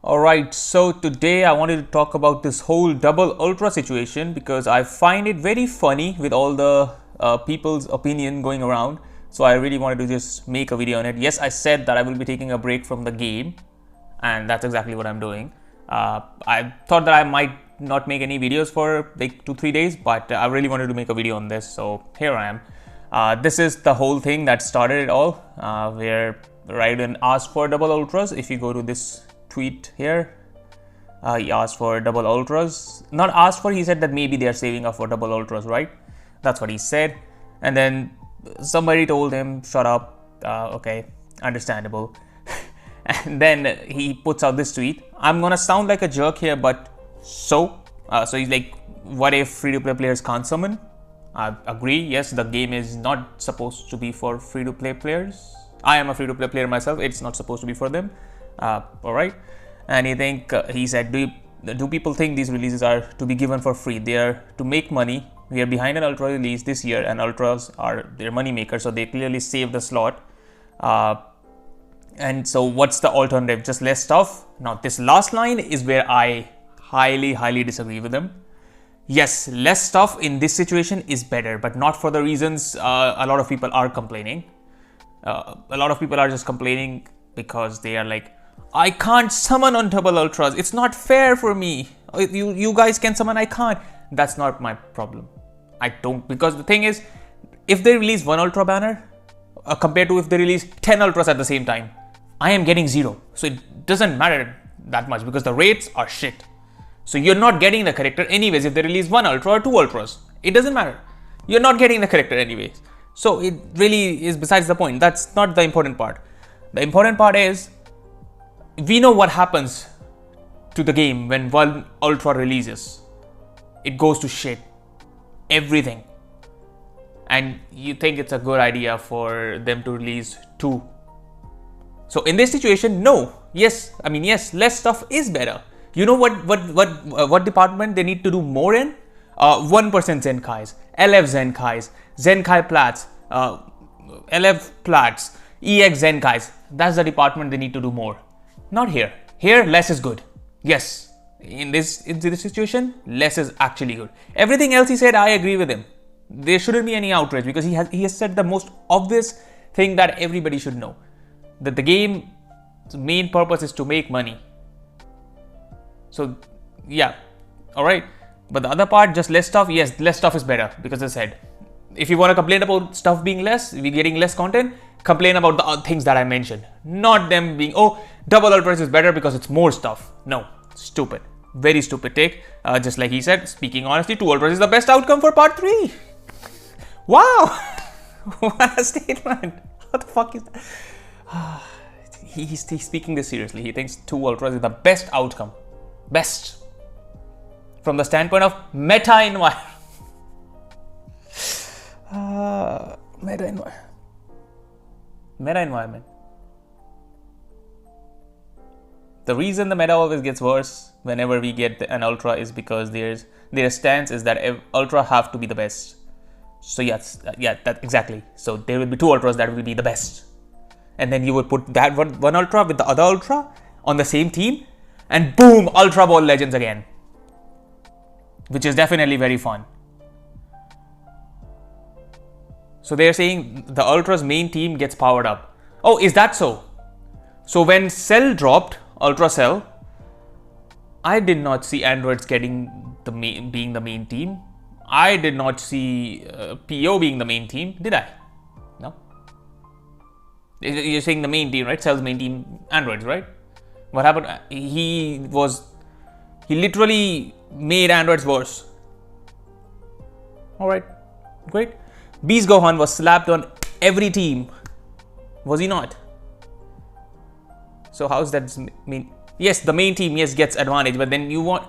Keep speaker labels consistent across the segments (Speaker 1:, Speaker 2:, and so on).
Speaker 1: Alright, so today I wanted to talk about this whole double ultra situation because I find it very funny with all the people's opinion going around. So I really wanted to just make a video on it. Yes, I said that I will be taking a break from the game, and that's exactly what I'm doing. I thought that I might not make any videos for like 2-3 days, but I really wanted to make a video on this, so here I am. This is the whole thing that started it all, where Raiden asked for double ultras. If you go to this tweet here, he asked for double ultras. Not asked for, he said that maybe they are saving up for double ultras, right? That's what he said. And then somebody told him, shut up. Okay, understandable. And then he puts out this tweet. I'm gonna sound like a jerk here, but so he's like, what if free-to-play players can't summon? I agree. Yes, the game is not supposed to be for free-to-play players. I am a free-to-play player myself. It's not supposed to be for them. All right. And he said, do people think these releases are to be given for free? They are to make money. We are behind an ultra release this year, and ultras are their money makers, so they clearly save the slot. And so what's the alternative? Just less stuff? Now this last line is where I highly disagree with them. Yes, less stuff in this situation is better, but not for the reasons a lot of people are complaining. A lot of people are just complaining because they are like, I can't summon on double ultras. It's not fair for me. You guys can summon, I can't. That's not my problem. I don't, because the thing is, if they release one ultra banner compared to if they release 10 ultras at the same time, I am getting 0. So it doesn't matter that much because the rates are shit. So you're not getting the character anyways if they release 1 ultra or 2 ultras. It doesn't matter. You're not getting the character anyways. So it really is besides the point. That's not the important part. The important part is, we know what happens to the game when one ultra releases. It goes to shit. Everything. And you think it's a good idea for them to release 2. So in this situation, no. Yes, less stuff is better. You know what department they need to do more in? 1% Zenkais, LF Zenkais, Zenkai Plats, LF Plats, EX Zenkais. That's the department they need to do more. Not here. Here, less is good. Yes, in this situation, less is actually good. Everything else he said, I agree with him. There shouldn't be any outrage because he has said the most obvious thing that everybody should know. That the game's main purpose is to make money. So, yeah, alright. But the other part, just less stuff, yes, less stuff is better because I said, if you want to complain about stuff being less, we're getting less content, complain about the other things that I mentioned. Not them being, oh, double ultras is better because it's more stuff. No, stupid. Very stupid take. Just like he said, speaking honestly, 2 ultras is the best outcome for part 3. Wow. What a statement. What the fuck is that? He's speaking this seriously. He thinks 2 ultras is the best outcome. Best. From the standpoint of meta environment. Meta environment. The reason the meta always gets worse whenever we get an ultra is because their stance is that ultra have to be the best. So yes, that exactly. So there will be 2 ultras that will be the best, and then you would put that one ultra with the other ultra on the same team, and boom, Ultra Ball Legends again, which is definitely very fun. So they're saying the Ultra's main team gets powered up. Oh, is that so? So when Cell dropped, Ultra Cell, I did not see androids being the main team. I did not see PO being the main team, did I? No. You're saying the main team, right? Cell's main team, androids, right? What happened? He literally made androids worse. Alright, great. Beast Gohan was slapped on every team. Was he not? So how's that mean? Yes, the main team, yes, gets advantage, but then you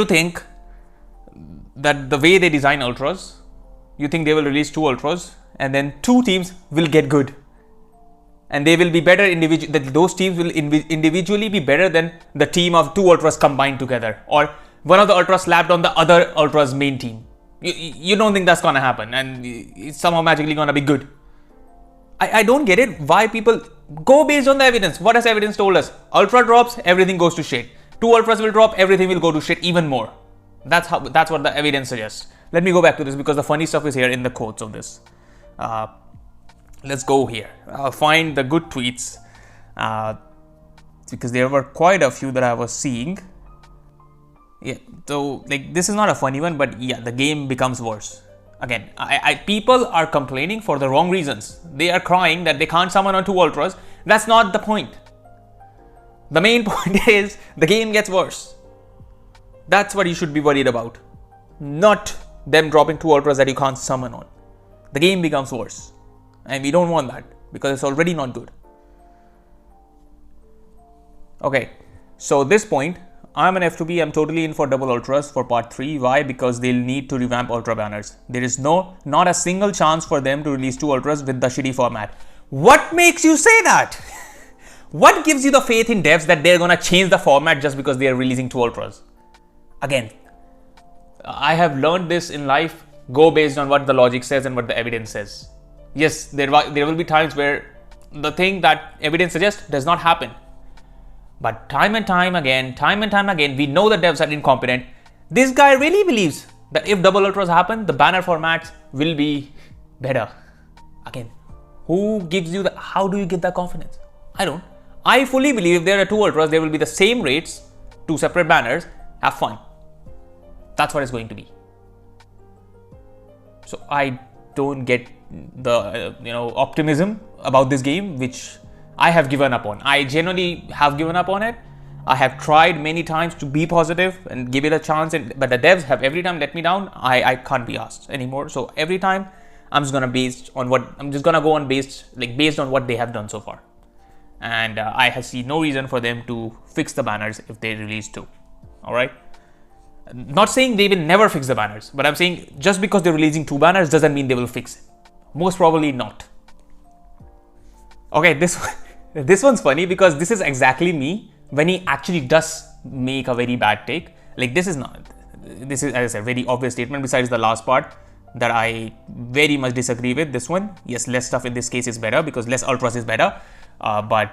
Speaker 1: think that the way they design ultras, you think they will release 2 ultras and then 2 teams will get good. And they will be better individually, that those teams will individually be better than the team of 2 ultras combined together. Or one of the ultras slapped on the other ultra's main team. You don't think that's gonna happen and it's somehow magically gonna be good. I don't get it why people Go based on the evidence. What has evidence told us? Ultra drops, everything goes to shit. 2 ultras will drop, everything will go to shit even more. That's what the evidence suggests. Let me go back to this because the funny stuff is here in the quotes of this. Let's go here. I'll find the good tweets because there were quite a few that I was seeing. Yeah, so like this is not a funny one, but yeah, the game becomes worse. Again, people are complaining for the wrong reasons. They are crying that they can't summon on 2 ultras. That's not the point. The main point is the game gets worse. That's what you should be worried about. Not them dropping 2 ultras that you can't summon on. The game becomes worse. And we don't want that because it's already not good. Okay, so this point, I'm an F2B, I'm totally in for double ultras for part 3. Why? Because they'll need to revamp ultra banners. There is not a single chance for them to release 2 ultras with the shitty format. What makes you say that? What gives you the faith in devs that they're gonna change the format just because they are releasing 2 ultras? Again, I have learned this in life. Go based on what the logic says and what the evidence says. Yes, there will be times where the thing that evidence suggests does not happen. But time and time again, we know the devs are incompetent. This guy really believes that if double ultras happen, the banner formats will be better. Again, who gives you that? How do you get that confidence? I don't. I fully believe if there are 2 ultras, there will be the same rates, 2 separate banners. Have fun. That's what it's going to be. So I don't get the optimism about this game, which I have given up on. I genuinely have given up on it. I have tried many times to be positive and give it a chance, but the devs have every time let me down. I can't be asked anymore. So every time I'm just gonna go on based on what they have done so far. And I see no reason for them to fix the banners if they release 2. All right. Not saying they will never fix the banners, but I'm saying just because they're releasing 2 banners doesn't mean they will fix it. Most probably not. Okay, this one's funny because this is exactly me when he actually does make a very bad take. Like this is, as I said, very obvious statement besides the last part that I very much disagree with. This one, yes, less stuff in this case is better because less ultras is better. Less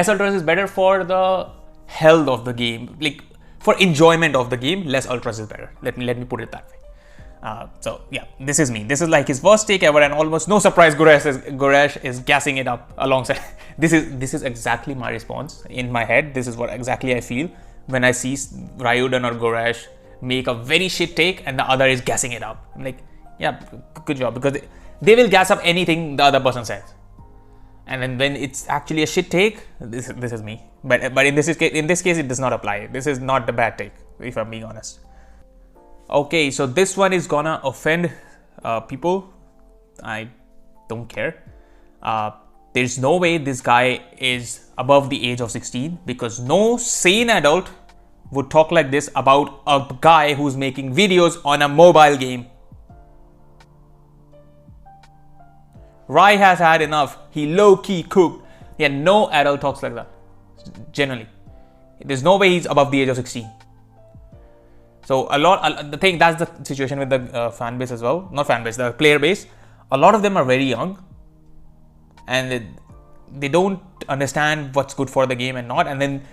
Speaker 1: ultras is better for the health of the game. Like for enjoyment of the game, less ultras is better. Let me put it that way. So yeah, this is me. This is like his first take ever, and almost no surprise, Goresh is gassing it up alongside. This is exactly my response in my head. This is what exactly I feel when I see Ryuden or Goresh make a very shit take and the other is gassing it up. I'm like, yeah, good job, because they will gas up anything the other person says. And then when it's actually a shit take, this is me. But in this case, it does not apply. This is not the bad take, if I'm being honest. Okay, so this one is gonna offend people. I don't care. There's no way this guy is above the age of 16 because no sane adult would talk like this about a guy who's making videos on a mobile game. Rai has had enough. He low-key cooked. Yeah, no adult talks like that. Generally. There's no way he's above the age of 16. So that's the situation with the fan base as well. Not fan base, the player base. A lot of them are very young. And they don't understand what's good for the game and not. And then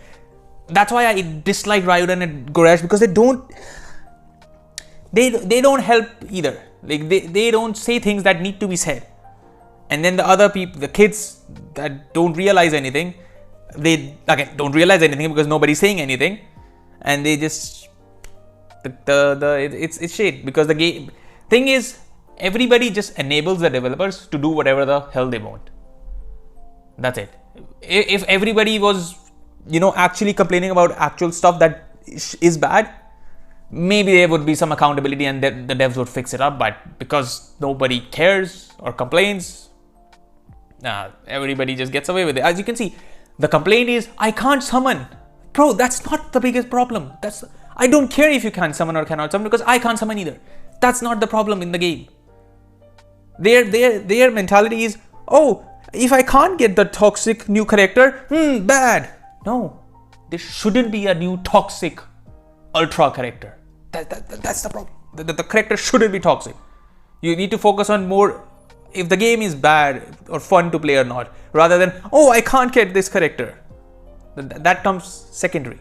Speaker 1: that's why I dislike Ryuden and Goresh, because they don't help either. Like they don't say things that need to be said. And then the other people, the kids that don't realize anything, they again don't realize anything because nobody's saying anything, and they just it's shit, because the game thing is everybody just enables the developers to do whatever the hell they want. That's it. If everybody was actually complaining about actual stuff that is bad, maybe there would be some accountability and the devs would fix it up. But because nobody cares or complains, everybody just gets away with it. As you can see, the complaint is, I can't summon. Bro, that's not the biggest problem. I don't care if you can summon or cannot summon, because I can't summon either. That's not the problem in the game. Their mentality is, oh, if I can't get the toxic new character, bad. No, there shouldn't be a new toxic ultra character. That's the problem. The character shouldn't be toxic. You need to focus on more if the game is bad or fun to play or not, rather than, oh, I can't get this character. That comes secondary.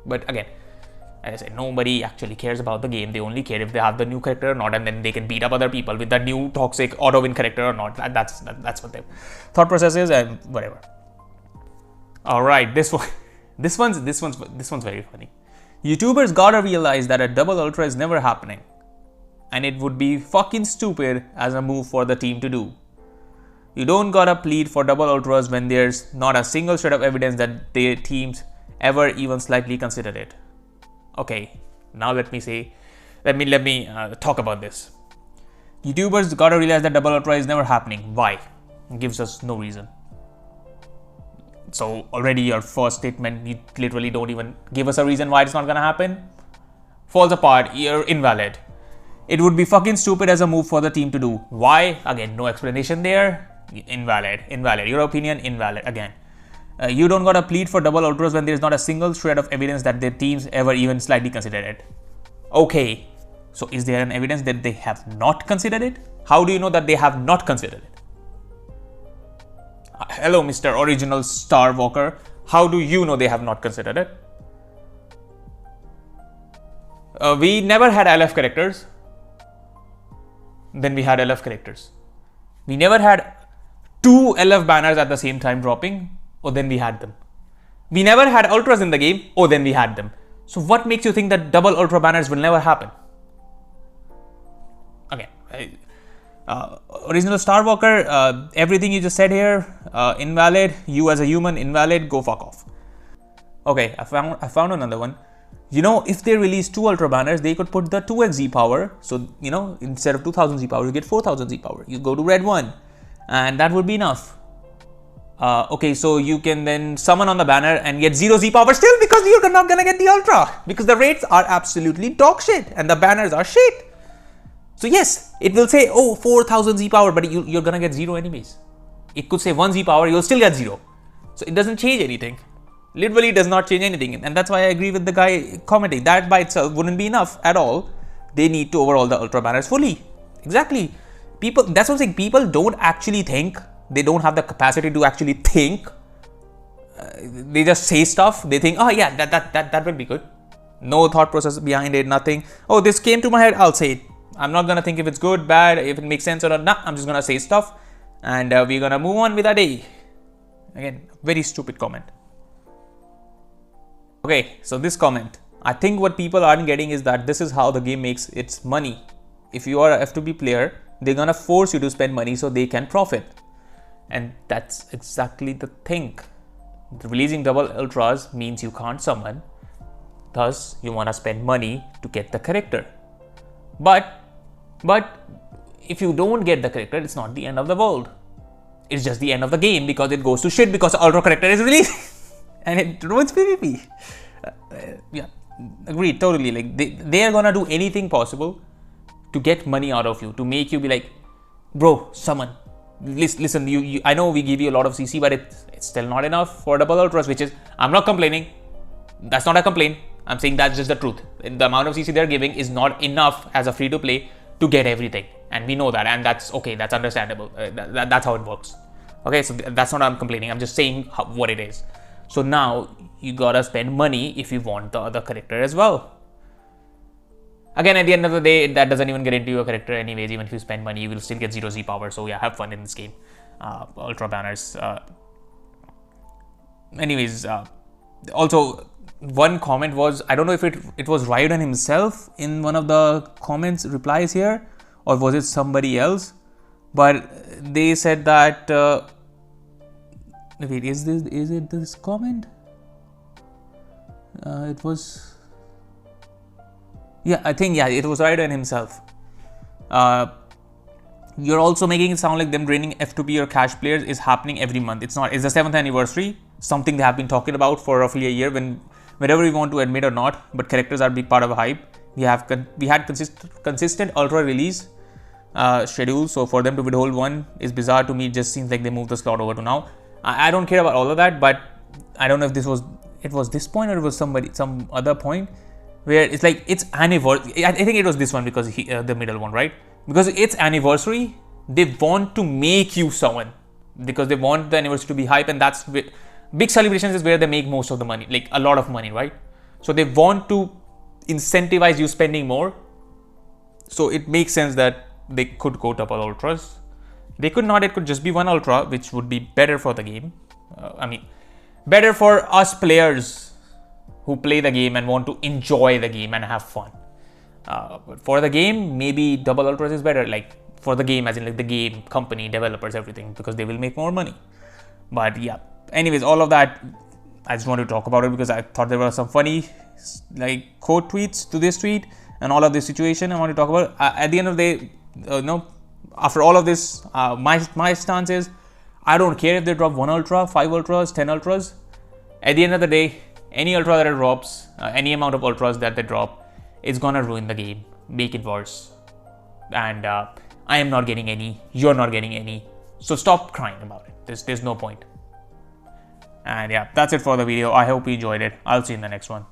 Speaker 1: But again, as I said, nobody actually cares about the game. They only care if they have the new character or not, and then they can beat up other people with the new toxic auto win character or not. That's what their thought process is, and whatever. All right, this one's very funny. YouTubers gotta realize that a double ultra is never happening, and it would be fucking stupid as a move for the team to do. You don't gotta plead for double ultras when there's not a single shred of evidence that their teams ever even slightly considered it. Okay, now let me talk about this. YouTubers gotta realize that double ultra is never happening. Why? It gives us no reason. So already your first statement, you literally don't even give us a reason why it's not gonna happen. Falls apart, you're invalid. It would be fucking stupid as a move for the team to do. Why? Again, no explanation there. Invalid. Your opinion, invalid. Again. You don't gotta plead for double ultras when there's not a single shred of evidence that their teams ever even slightly considered it. Okay, so is there an evidence that they have not considered it? How do you know that they have not considered it? Hello, Mr. Original Star Walker. How do you know they have not considered it? We never had LF characters. Then we had LF characters. We never had 2 LF banners at the same time dropping. Oh, then we had them. We never had ultras in the game. Oh, then we had them. So what makes you think that double ultra banners will never happen? Okay. Original Star Walker, everything you just said here, invalid. You as a human, invalid. Go fuck off. Okay, I found another one. You know, if they release 2 ultra banners, they could put the 2x Z power. So, you know, instead of 2000 Z power, you get 4000 Z power. You go to red 1 and that would be enough. Okay, so you can then summon on the banner and get 0 Z power still because you're not gonna get the ultra because the rates are absolutely dog shit and the banners are shit. So yes, it will say, oh, 4000 Z power, but you're gonna get 0 anyways. It could say 1 Z power, you'll still get 0. So it doesn't change anything. Literally does not change anything. And that's why I agree with the guy commenting. That by itself wouldn't be enough at all. They need to overhaul the ultra banners fully. Exactly. People, that's what I'm saying. People don't actually think. They don't have the capacity to actually think. They just say stuff. They think, oh yeah, that will be good. No thought process behind it, nothing. Oh, this came to my head, I'll say it. I'm not gonna think if it's good, bad, if it makes sense or not. Nah, I'm just gonna say stuff. And we're gonna move on with our day. Again, very stupid comment. Okay, so this comment. I think what people aren't getting is that this is how the game makes its money. If you are a F2B player, they're gonna force you to spend money so they can profit. And that's exactly the thing. Releasing double ultras means you can't summon. Thus, you wanna spend money to get the character. But if you don't get the character, it's not the end of the world. It's just the end of the game because it goes to shit because the ultra character is released. And it ruins PvP. Yeah, agreed, totally. Like they are gonna do anything possible to get money out of you, to make you be like, bro, summon. Listen, you I know we give you a lot of CC, but it's still not enough for double ultras, which is, I'm not complaining. That's not a complaint. I'm saying that's just the truth. The amount of CC they're giving is not enough as a free to play to get everything. And we know that, and that's okay, that's understandable. That's how it works. Okay, so that's not what I'm complaining. I'm just saying what it is. So now you gotta spend money if you want the other character as well. Again, at the end of the day, that doesn't even guarantee you a character anyways. Even if you spend money, you will still get 0 Z power. So yeah, have fun in this game. Ultra banners. Anyways, also one comment was, I don't know if it was Raiden himself in one of the comments replies here, or was it somebody else? But they said that wait, is it this comment? It was, yeah, I think, yeah, it was Raiden himself. You're also making it sound like them draining F2B or cash players is happening every month. It's not. It's the 7th anniversary, something they have been talking about for roughly a year, whenever we want to admit or not, but characters are a big part of a hype. We had consistent ultra release schedule, so for them to withhold one is bizarre to me. It just seems like they moved the slot over to now. I don't care about all of that, but I don't know if it was this point or it was some other point where it's like it's anniversary. I think it was this one because the middle one, right? Because it's anniversary they want to make you someone because they want the anniversary to be hype, and that's big celebrations is where they make most of the money, like a lot of money, right? So they want to incentivize you spending more. So it makes sense that they could go double ultras. They could not, it could just be one ultra, which would be better for the game. Better for us players who play the game and want to enjoy the game and have fun. But for the game, maybe double ultras is better, like for the game, as in like the game company, developers, everything, because they will make more money. But yeah, anyways, all of that, I just wanted to talk about it because I thought there were some funny like quote tweets to this tweet and all of this situation I want to talk about. At the end of the day, after all of this, my stance is I don't care if they drop 1 ultra, 5 ultras, 10 ultras. At the end of the day, any ultra that it drops, any amount of ultras that they drop, it's gonna ruin the game, make it worse. And I am not getting any, you're not getting any. So stop crying about it. There's no point. And yeah, that's it for the video. I hope you enjoyed it. I'll see you in the next one.